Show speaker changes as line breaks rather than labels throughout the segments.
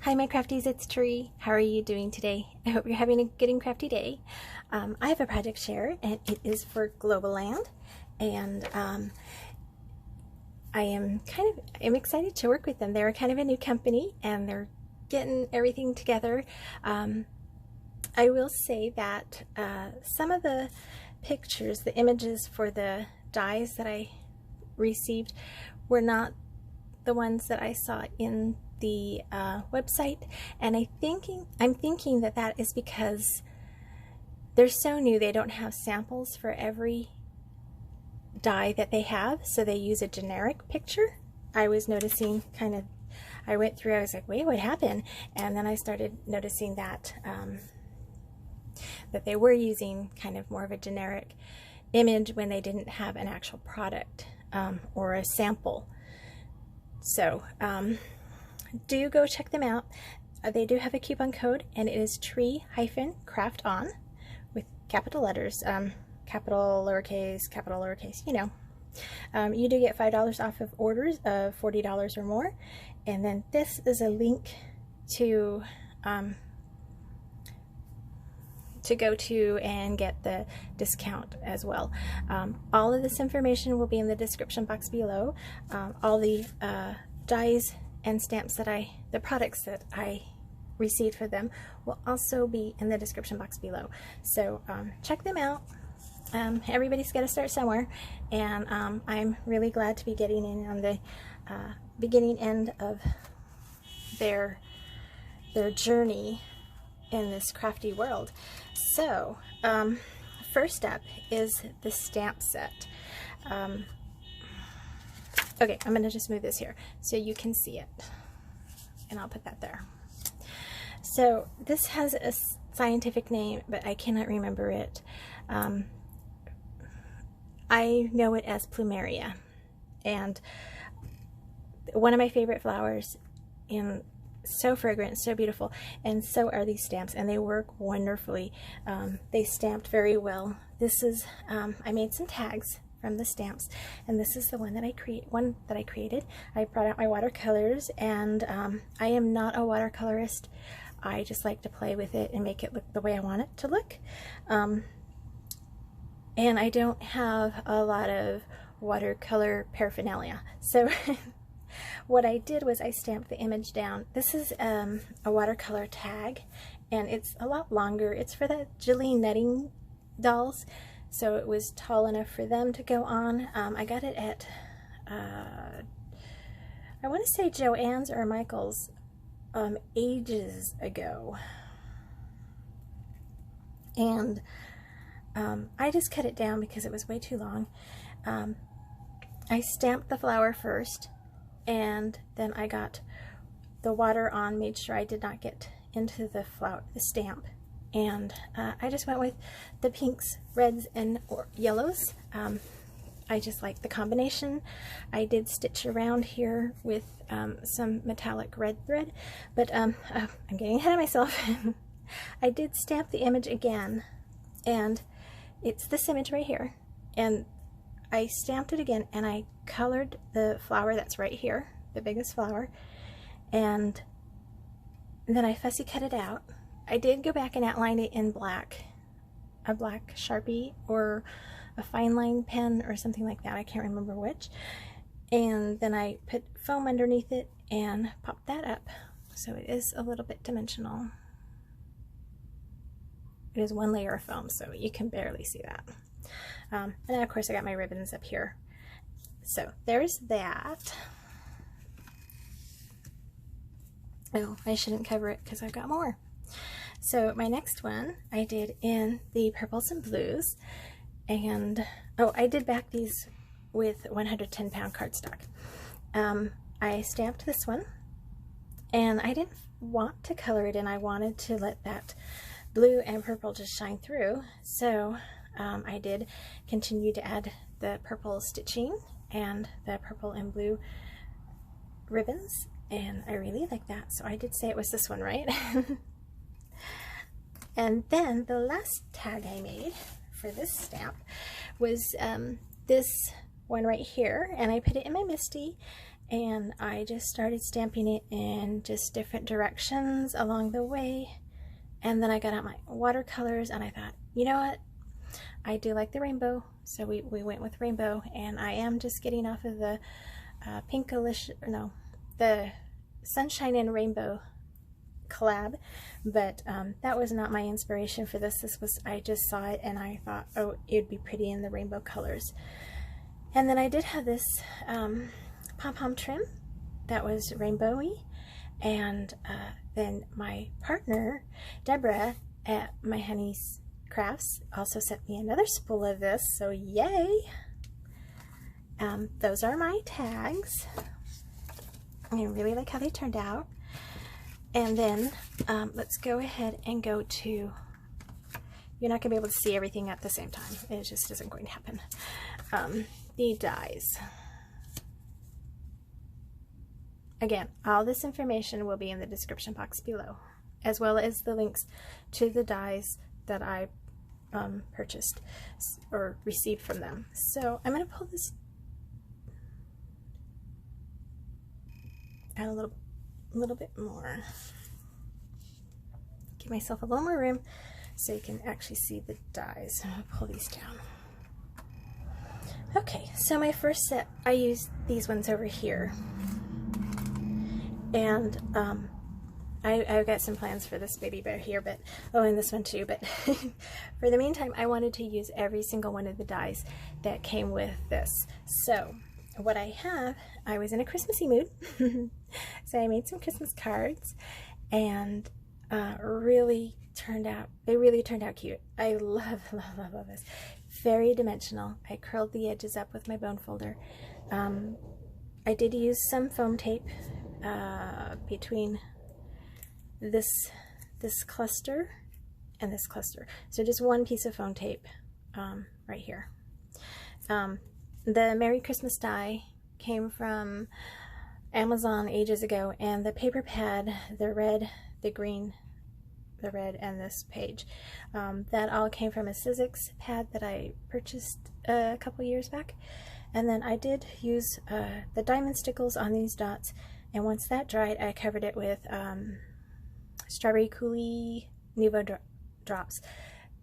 Hi my crafties, it's Tree. How are you doing today? I hope you're having a good and crafty day. I have a project share and it is for Globleland, and I'm excited to work with them. They're kind of a new company and they're getting everything together. I will say that some of the pictures, the images for the dies that I received were not the ones that I saw in the website, and I'm thinking that that is because they're so new. They don't have samples for every die that they have, so they use a generic picture. I was noticing I went through, I was like, wait, what happened? And then I started noticing that that they were using kind of more of a generic image when they didn't have an actual product or a sample. So do go check them out. They do have a coupon code, and it is tree-craft-on with capital letters, capital, lowercase, you know. You do get $5 off of orders of $40 or more, and then this is a link to go to and get the discount as well. All of this information will be in the description box below. All the dies and stamps that the products that I received for them will also be in the description box below. So check them out. Everybody's got to start somewhere, and I'm really glad to be getting in on the beginning end of their journey in this crafty world. So first up is the stamp set. Okay, I'm gonna just move this here so you can see it, and I'll put that there. So this has a scientific name, but I cannot remember it. I know it as plumeria, and one of my favorite flowers, and so fragrant, so beautiful, and so are these stamps, and they work wonderfully. They stamped very well. This is I made some tags from the stamps, and this is the one that I created. I brought out my watercolors, and I am not a watercolorist. I just like to play with it and make it look the way I want it to look. And I don't have a lot of watercolor paraphernalia, so what I did was I stamped the image down. This is a watercolor tag, and it's a lot longer. It's for the Jillian netting dolls, so it was tall enough for them to go on. I got it at, I want to say Joann's or Michael's ages ago. And I just cut it down because it was way too long. I stamped the flower first, and then I got the water on, made sure I did not get into the stamp, and I just went with the pinks, reds, and yellows. I just like the combination. I did stitch around here with some metallic red thread, but I'm getting ahead of myself. I did stamp the image again, and it's this image right here, and I stamped it again, and I colored the flower that's right here, the biggest flower, and then I fussy cut it out. I did go back and outline it in black, a black Sharpie or a fine line pen or something like that. I can't remember which. And then I put foam underneath it and popped that up, so it is a little bit dimensional. It is one layer of foam, so you can barely see that. And then of course I got my ribbons up here. So there's that. Oh, I shouldn't cover it because I've got more. So my next one I did in the purples and blues, and oh, I did back these with 110-pound cardstock. I stamped this one, and I didn't want to color it in. I wanted to let that blue and purple just shine through, so I did continue to add the purple stitching and the purple and blue ribbons, and I really like that, so I did say it was this one, right? And then the last tag I made for this stamp was this one right here, and I put it in my MISTI, and I just started stamping it in just different directions along the way. And then I got out my watercolors and I thought, you know what, I do like the rainbow, so we went with rainbow. And I am just getting off of the the Sunshine and Rainbow collab, but that was not my inspiration for this. This was, I just saw it and I thought, oh, it would be pretty in the rainbow colors. And then I did have this pom-pom trim that was rainbowy, and then my partner Deborah at My Honey's Crafts also sent me another spool of this, so yay. Those are my tags. I really like how they turned out. And then let's go ahead and go to, you're not going to be able to see everything at the same time. It just isn't going to happen. The dies. Again, all this information will be in the description box below, as well as the links to the dies that I purchased or received from them. So I'm going to pull this out a little bit more. Give myself a little more room so you can actually see the dies. I'm going to pull these down. Okay, so my first set, I used these ones over here. And I've got some plans for this baby bear here, but and this one too, but for the meantime I wanted to use every single one of the dies that came with this. So what I have, I was in a Christmassy mood, so I made some Christmas cards, and they really turned out cute. I love this. Very dimensional. I curled the edges up with my bone folder. I did use some foam tape between this cluster and this cluster. So just one piece of foam tape right here. The Merry Christmas die came from Amazon ages ago, and the paper pad, the red, the green, the red, and this page, that all came from a Sizzex pad that I purchased a couple years back. And then I did use the diamond stickles on these dots, and once that dried I covered it with Strawberry Coulis Nuvo drops,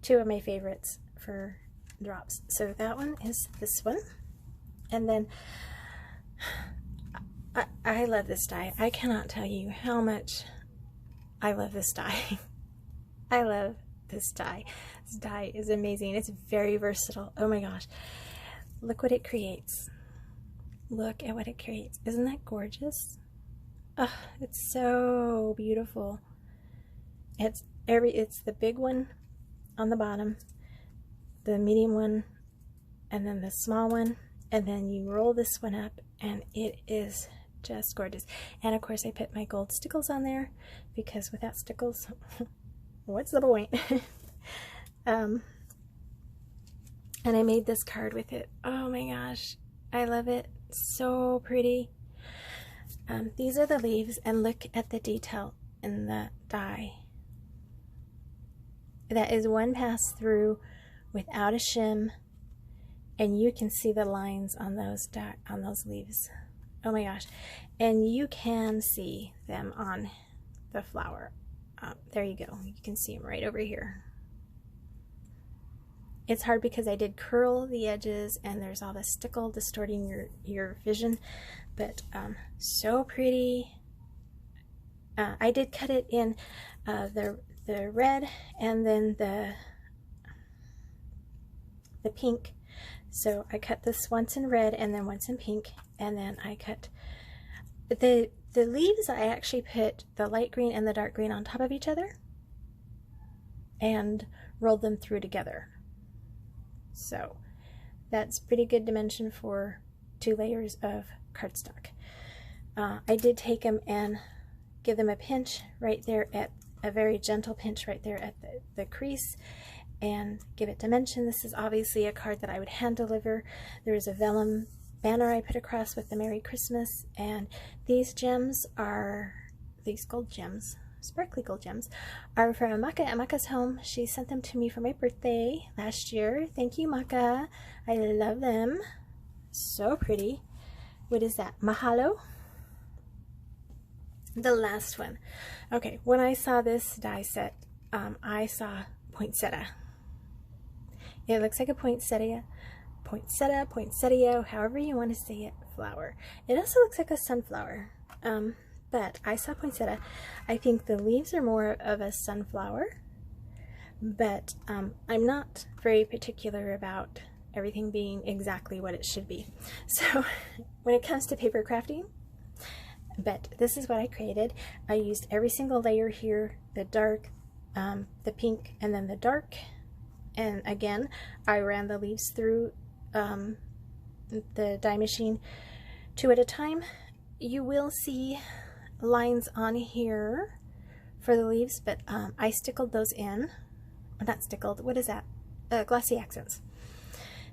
two of my favorites for drops. So that one is this one. And then I love this die. I cannot tell you how much I love this die. I love this die. This die is amazing. It's very versatile. Oh my gosh. Look what it creates. Look at what it creates. Isn't that gorgeous? Oh, it's so beautiful. It's the big one on the bottom, the medium one, and then the small one, and then you roll this one up, and it is just gorgeous. And of course I put my gold stickles on there, because without stickles, what's the point? And I made this card with it. Oh my gosh, I love it. So pretty. These are the leaves, and look at the detail in the die. That is one pass through without a shim, and you can see the lines on those leaves. Oh my gosh. And you can see them on the flower. There you go. You can see them right over here. It's hard because I did curl the edges, and there's all the stickle distorting your vision, but so pretty. I did cut it in the red and then the pink. So I cut this once in red and then once in pink, and then I cut the leaves. I actually put the light green and the dark green on top of each other and rolled them through together. So that's pretty good dimension for 2 layers of cardstock. I did take them and give them a pinch right there, at a very gentle pinch right there at the crease, and give it dimension. This is obviously a card that I would hand deliver. There is a vellum banner I put across with the Merry Christmas, and these gems are, these gold gems, sparkly gold gems, are from Maca at Maka'z Home. She sent them to me for my birthday last year. Thank you, Maca. I love them. So pretty. What is that? Mahalo? the last one. Okay, when I saw this die set, I saw poinsettia. It looks like a poinsettia, however you want to say it, flower. It also looks like a sunflower, but I saw poinsettia. I think the leaves are more of a sunflower, but I'm not very particular about everything being exactly what it should be. So when it comes to paper crafting, but this is what I created. I used every single layer here, the dark, the pink, and then the dark. And again, I ran the leaves through the die machine 2 at a time. You will see lines on here for the leaves, but I stickled those in. Or not stickled, what is that? Glossy accents.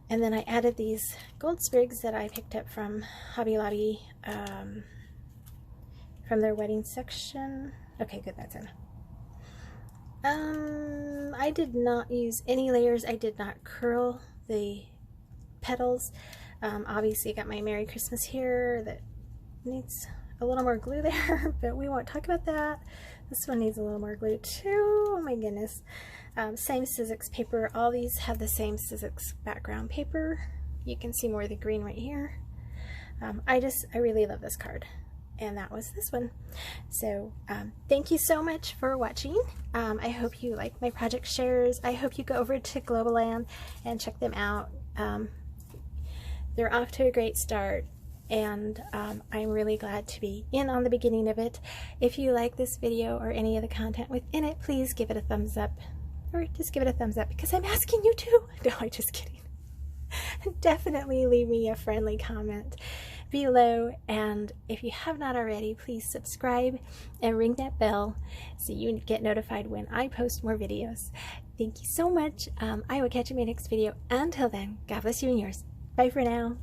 And then I added these gold sprigs that I picked up from Hobby Lobby, from their wedding section. Okay, good, that's in. I did not use any layers. I did not curl the petals. Obviously I got my Merry Christmas here that needs a little more glue there, but we won't talk about that. This one needs a little more glue too. Oh my goodness. Same Sizzex paper. All these have the same Sizzex background paper. You can see more of the green right here. I really love this card. And that was this one. So thank you so much for watching. I hope you like my project shares. I hope you go over to Globleland and check them out. They're off to a great start, and I'm really glad to be in on the beginning of it. If you like this video or any of the content within it, please give it a thumbs up, or just give it a thumbs up because I'm asking you to. No, I'm just kidding. Definitely leave me a friendly comment below, and if you have not already, please subscribe and ring that bell so you get notified when I post more videos. Thank you so much. I will catch you in my next video. Until then, God bless you and yours. Bye for now.